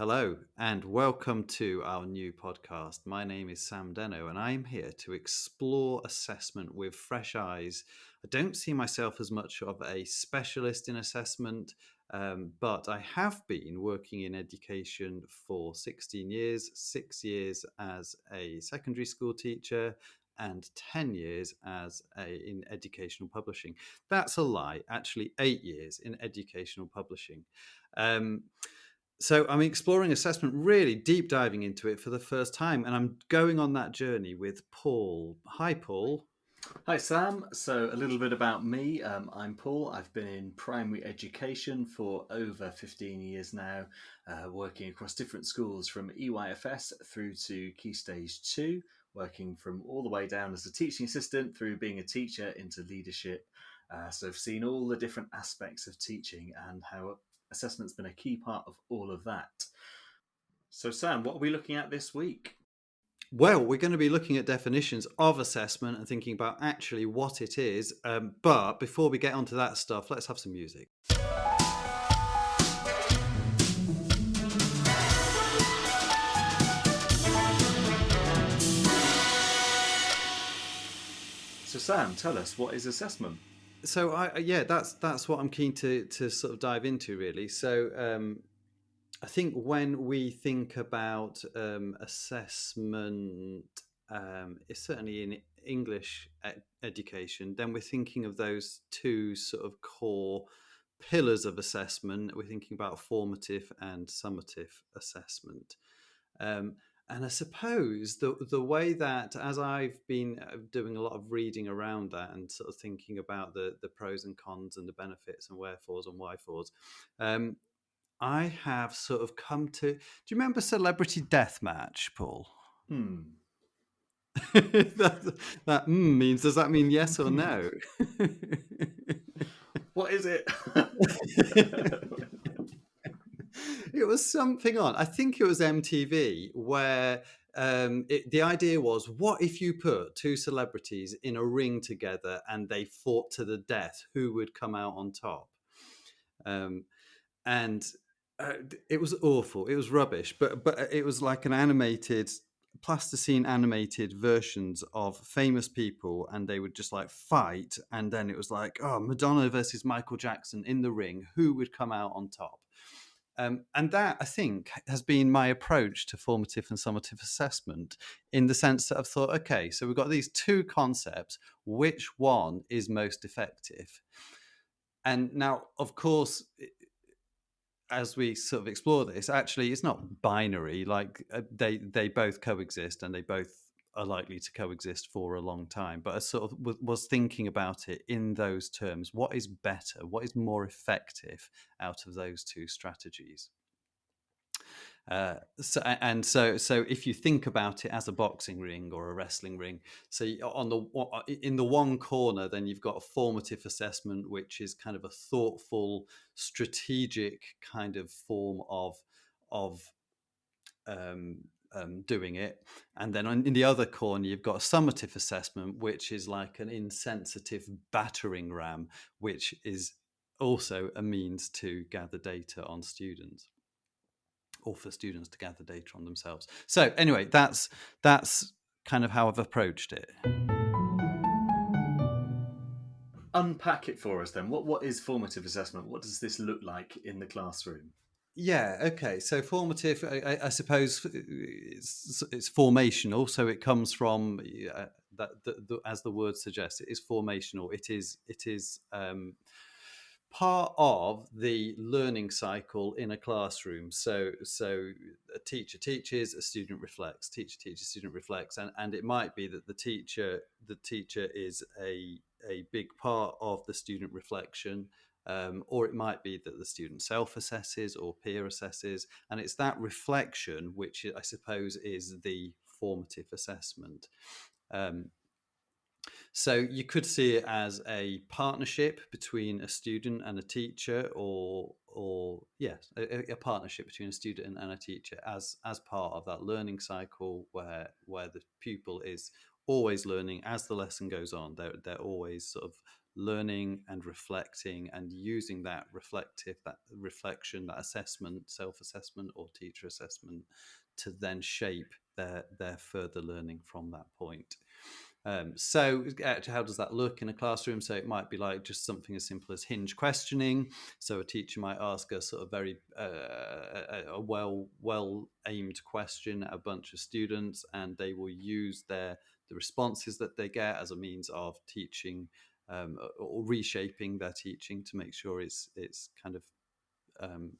Hello, and welcome to our new podcast. My name is Sam Deno, and I'm here to explore assessment with fresh eyes. I don't see myself as much of a specialist in assessment, but I have been working in education for 16 years, 6 years as a secondary school teacher, and 10 years in educational publishing. That's a lie, actually, 8 years in educational publishing. Um, so I'm exploring assessment, really deep diving into it for the first time, and I'm going on that journey with Paul. Hi, Paul. Hi Sam, so a little bit about me. I'm Paul. I've been in primary education for over 15 years now, working across different schools from EYFS through to Key Stage 2, working from all the way down as a teaching assistant through being a teacher into leadership. So I've seen all the different aspects of teaching and how assessment's been a key part of all of that. So Sam, what are we looking at this week? Well, we're going to be looking at definitions of assessment and thinking about actually what it is. But before we get onto that stuff, let's have some music. So Sam, tell us, what is assessment? So, that's what I'm keen to sort of dive into, really. So, I think when we think about assessment, it's certainly in English education, then we're thinking of those two sort of core pillars of assessment. We're thinking about formative and summative assessment. Um, and I suppose the way that, as I've been doing a lot of reading around that and sort of thinking about the pros and cons and the benefits and wherefores and whyfores, um, I have sort of come to. Do you remember Celebrity Deathmatch, Paul? Hmm. that means. Does that mean yes or no? What is it? It was something on. I think it was MTV where the idea was, what if you put two celebrities in a ring together and they fought to the death? Who would come out on top? Um, and it was awful. It was rubbish, but it was like an animated, plasticine animated versions of famous people, and they would just like fight. And then it was like, oh, Madonna versus Michael Jackson in the ring. Who would come out on top? And that, I think, has been my approach to formative and summative assessment, in the sense that I've thought, okay, so we've got these two concepts. Which one is most effective? And now, of course, as we sort of explore this, actually, it's not binary. Like they both coexist, and they both are likely to coexist for a long time. But I sort of was thinking about it in those terms. What is better? What is more effective out of those two strategies? So if you think about it as a boxing ring or a wrestling ring, so in the one corner, then you've got a formative assessment, which is kind of a thoughtful, strategic kind of form of doing it. And then in the other corner, you've got a summative assessment, which is like an insensitive battering ram, which is also a means to gather data on students, or for students to gather data on themselves. So anyway, that's kind of how I've approached it. Unpack it for us then. What is formative assessment? What does this look like in the classroom? Yeah. Okay. So formative, I suppose, it's formational. So it comes from as the word suggests, it is formational. It is part of the learning cycle in a classroom. So a teacher teaches, a student reflects. Teacher teaches, student reflects, and it might be that the teacher is a big part of the student reflection. Or it might be that the student self-assesses or peer assesses, and it's that reflection which I suppose is the formative assessment. Um, so you could see it as a partnership between a student and a teacher, or yes, a partnership between a student and a teacher as part of that learning cycle where the pupil is always learning as the lesson goes on. They're always sort of learning and reflecting and using that reflection, that assessment, self-assessment or teacher assessment to then shape their further learning from that point. So, how does that look in a classroom? So, it might be like just something as simple as hinge questioning. So, a teacher might ask a sort of very a well aimed question at a bunch of students, and they will use the responses that they get as a means of teaching or reshaping their teaching to make sure it's kind of um,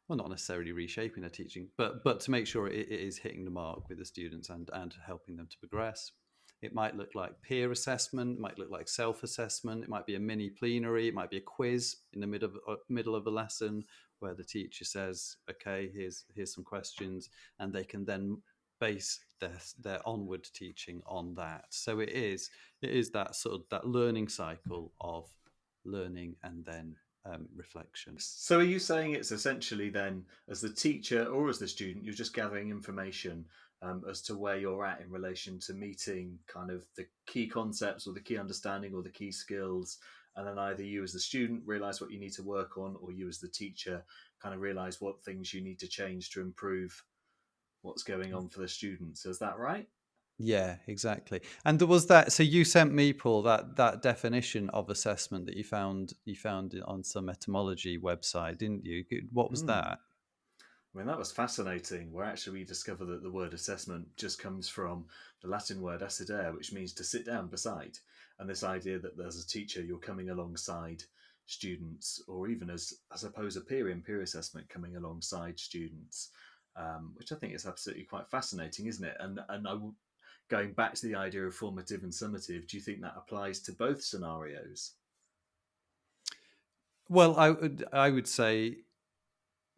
well, not necessarily reshaping their teaching, but to make sure it is hitting the mark with the students and helping them to progress. It might look like peer assessment, it might look like self-assessment, it might be a mini plenary, it might be a quiz in the middle of a lesson where the teacher says, "Okay, here's some questions," and they can then base their onward teaching on that. So it is that sort of that learning cycle of learning and then reflection. So are you saying it's essentially then, as the teacher or as the student, you're just gathering information as to where you're at in relation to meeting kind of the key concepts or the key understanding or the key skills, and then either you as the student realize what you need to work on, or you as the teacher kind of realize what things you need to change to improve what's going on for the students. Is that right? Yeah, exactly. And there was that. So you sent me, Paul, that definition of assessment that you found on some etymology website, didn't you? What was Hmm. that? I mean, that was fascinating. Where actually we discover that the word assessment just comes from the Latin word assidere, which means to sit down beside. And this idea that as a teacher, you're coming alongside students, or even as, I suppose, a peer in peer assessment coming alongside students, which I think is absolutely quite fascinating, isn't it? Going back to the idea of formative and summative, do you think that applies to both scenarios? Well, I would say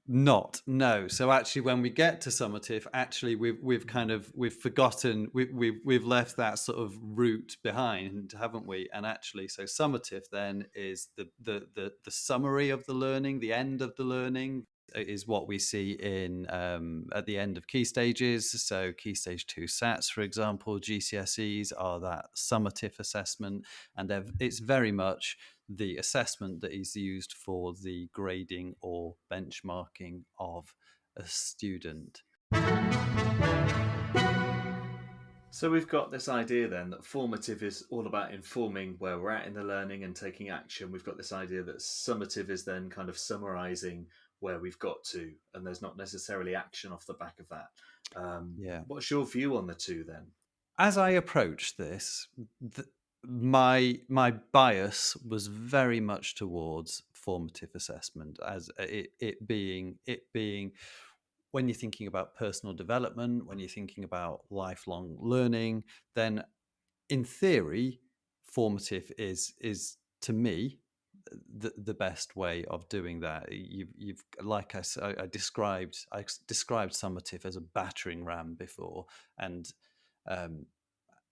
not, no. So actually, when we get to summative, actually we've kind Hmm. of we've forgotten we've left that sort of route behind, haven't we? And actually, so summative then is the summary of the learning, the end of the learning is what we see in at the end of key stages. So key stage two SATs, for example, GCSEs are that summative assessment, and it's very much the assessment that is used for the grading or benchmarking of a student. So we've got this idea then that formative is all about informing where we're at in the learning and taking action. We've got this idea that summative is then kind of summarizing where we've got to, and there's not necessarily action off the back of that. Yeah. What's your view on the two then? As I approached this, my bias was very much towards formative assessment, as it being when you're thinking about personal development, when you're thinking about lifelong learning, then in theory, formative is to me the best way of doing that. You've like I described summative as a battering ram before, and um,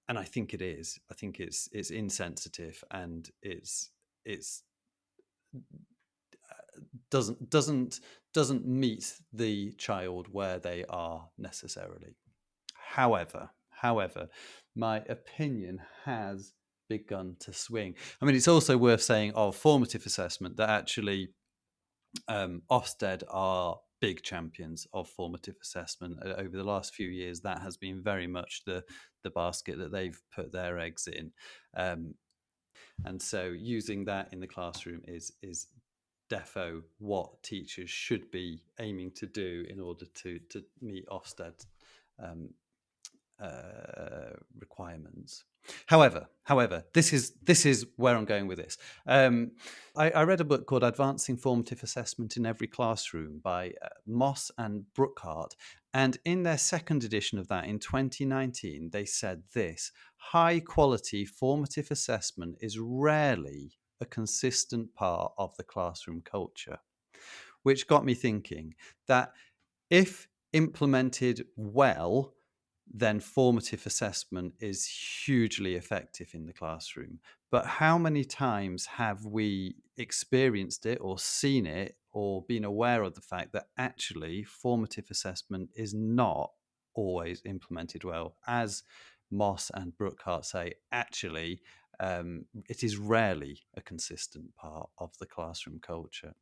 and I think it is. I think it's insensitive and it's doesn't doesn't meet the child where they are necessarily. However, my opinion has begun to swing. I mean, it's also worth saying of formative assessment that actually Ofsted are big champions of formative assessment. Over the last few years, that has been very much the basket that they've put their eggs in. Um, and so using that in the classroom is defo what teachers should be aiming to do in order to meet Ofsted um, requirements. However, this is where I'm going with this. I read a book called "Advancing Formative Assessment in Every Classroom" by Moss and Brookhart, and in their second edition of that in 2019, they said this: high quality formative assessment is rarely a consistent part of the classroom culture, which got me thinking that if implemented well, then formative assessment is hugely effective in the classroom. But how many times have we experienced it or seen it or been aware of the fact that actually formative assessment is not always implemented well? As Moss and Brookhart say, actually, It is rarely a consistent part of the classroom culture.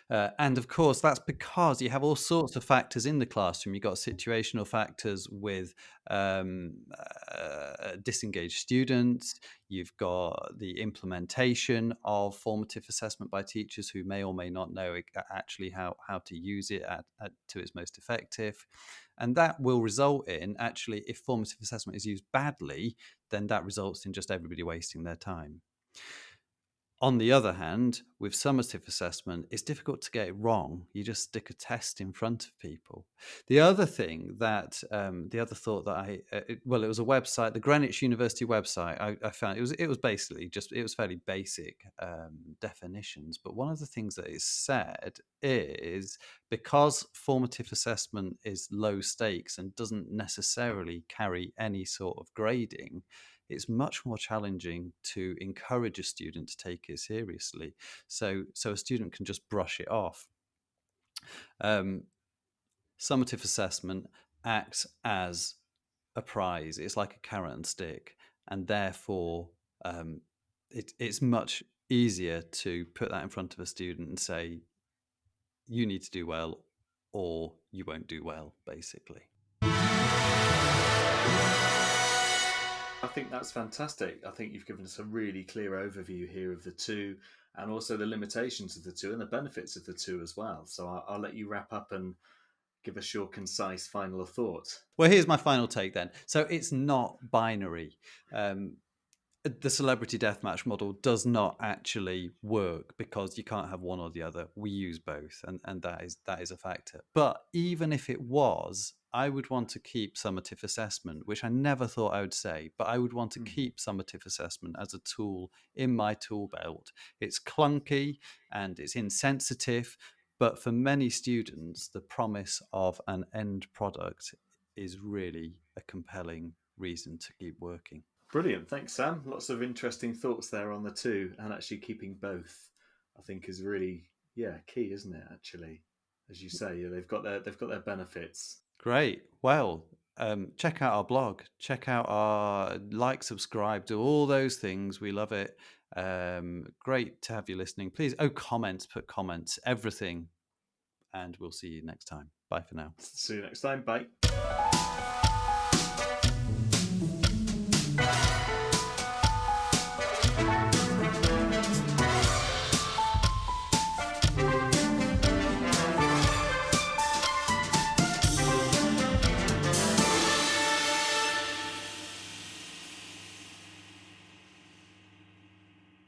And of course, that's because you have all sorts of factors in the classroom. You've got situational factors with disengaged students. You've got the implementation of formative assessment by teachers who may or may not know actually how to use it to its most effective. And that will result in, actually, if formative assessment is used badly, then that results in just everybody wasting their time. On the other hand, with summative assessment, it's difficult to get it wrong. You just stick a test in front of people. The other thing that, the other thought that it was a website, the Greenwich University website. I found it was basically just, it was fairly basic definitions. But one of the things that it said is, because formative assessment is low stakes and doesn't necessarily carry any sort of grading, it's much more challenging to encourage a student to take it seriously. So a student can just brush it off. Summative assessment acts as a prize. It's like a carrot and stick, and therefore it's much easier to put that in front of a student and say, you need to do well or you won't do well, basically. I think that's fantastic. I think you've given us a really clear overview here of the two, and also the limitations of the two and the benefits of the two as well. So I'll let you wrap up and give us your concise final thought. Well, here's my final take then. So it's not binary. The celebrity deathmatch model does not actually work because you can't have one or the other. We use both, and that is a factor. But even if it was, I would want to keep summative assessment, which I never thought I would say, but I would want to keep summative assessment as a tool in my tool belt. It's clunky and it's insensitive, but for many students, the promise of an end product is really a compelling reason to keep working. Brilliant. Thanks, Sam. Lots of interesting thoughts there on the two, and actually keeping both, I think, is really, key, isn't it? Actually, as you say, they've got their benefits. Great. Well, check out our blog, check out our subscribe, do all those things. We love it. Great to have you listening. Please, put comments, everything. And we'll see you next time. Bye for now. See you next time. Bye.